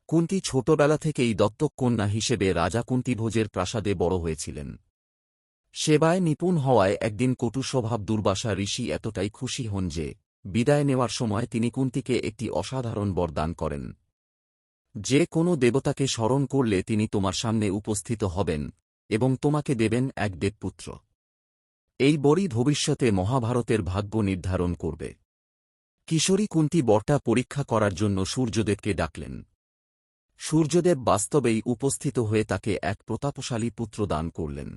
কুন্তী ছোটবেলা থেকেই দত্তক কন্যা হিসেবে রাজা কুন্তীভোজের প্রাসাদে বড় হয়েছিলেন। সেবায় নিপুণ হওয়ায় একদিন কটু স্বভাব দুর্বাসা ঋষি এতটাই খুশি হন যে বিদায় নেওয়ার সময় তিনি কুন্তীকে একটি অসাধারণ বরদান করেন। যে কোনো দেবতাকে স্মরণ করলে তিনি তোমার সামনে উপস্থিত হবেন এবং তোমাকে দেবেন এক দেবপুত্র। এই বরই ভবিষ্যতে মহাভারতের ভাগ্য নির্ধারণ করবে। কিশোরী কুন্তী বরটা পরীক্ষা করার জন্য সূর্যদেবকে ডাকলেন। সূর্যদেব বাস্তবেই উপস্থিত হয়ে তাকে এক প্রতাপশালী পুত্র দান করলেন।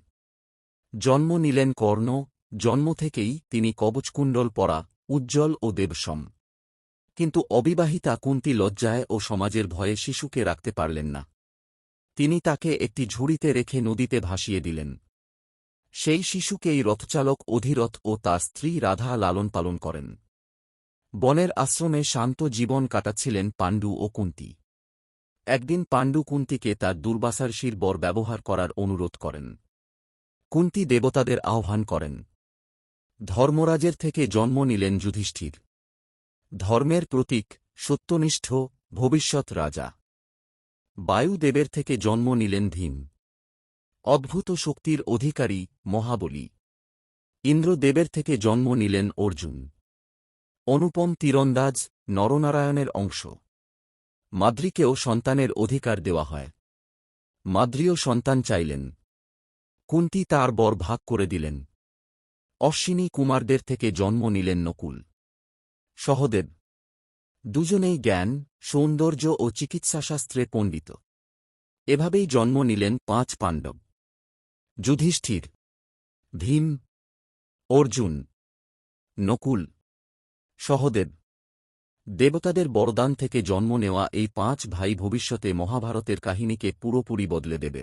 জন্ম নিলেন কর্ণ। জন্ম থেকেই তিনি কবচকুণ্ডল পরা, উজ্জ্বল ও দেবসম। কিন্তু অবিবাহিতা কুন্তী লজ্জায় ও সমাজের ভয়ে শিশুকে রাখতে পারলেন না। তিনি তাকে একটি ঝুড়িতে রেখে নদীতে ভাসিয়ে দিলেন। সেই শিশুকেই রথচালক অধিরথ ও তার স্ত্রী রাধা লালন পালন করেন। বনের আশ্রমে শান্ত জীবন কাটাচ্ছিলেন পাণ্ডু ও কুন্তী। একদিন পাণ্ডু কুন্তীকে তার দুর্বাসার্ষীর বর ব্যবহার করার অনুরোধ করেন। কুন্তী দেবতাদের আহ্বান করেন। ধর্মরাজের থেকে জন্ম নিলেন যুধিষ্ঠির। ধর্মের প্রতীক, সত্যনিষ্ঠ, ভবিষ্যৎ রাজা। বায়ুদেবের থেকে জন্ম নিলেন ভীম। অদ্ভুত শক্তির অধিকারী, মহাবলী। ইন্দ্রদেবের থেকে জন্ম নিলেন অর্জুন। অনুপম তীরন্দাজ, নরনারায়ণের অংশ। মাদ্রীকেও সন্তানের অধিকার দেওয়া হয়। মাদ্রীও সন্তান চাইলেন। কুন্তী তার বর ভাগ করে দিলেন। অশ্বিনী কুমারদের থেকে জন্ম নিলেন নকুল, সহদেব। দুজনেই জ্ঞান, সৌন্দর্য ও চিকিৎসাশাস্ত্রে পণ্ডিত। এভাবেই জন্ম নিলেন ৫ পাণ্ডব: যুধিষ্ঠির, ভীম, অর্জুন, নকুল, সহদেব। দেবতাদের বরদান থেকে জন্ম নেওয়া এই ৫ ভাই ভবিষ্যতে মহাভারতের কাহিনীকে পুরোপুরি বদলে দেবে।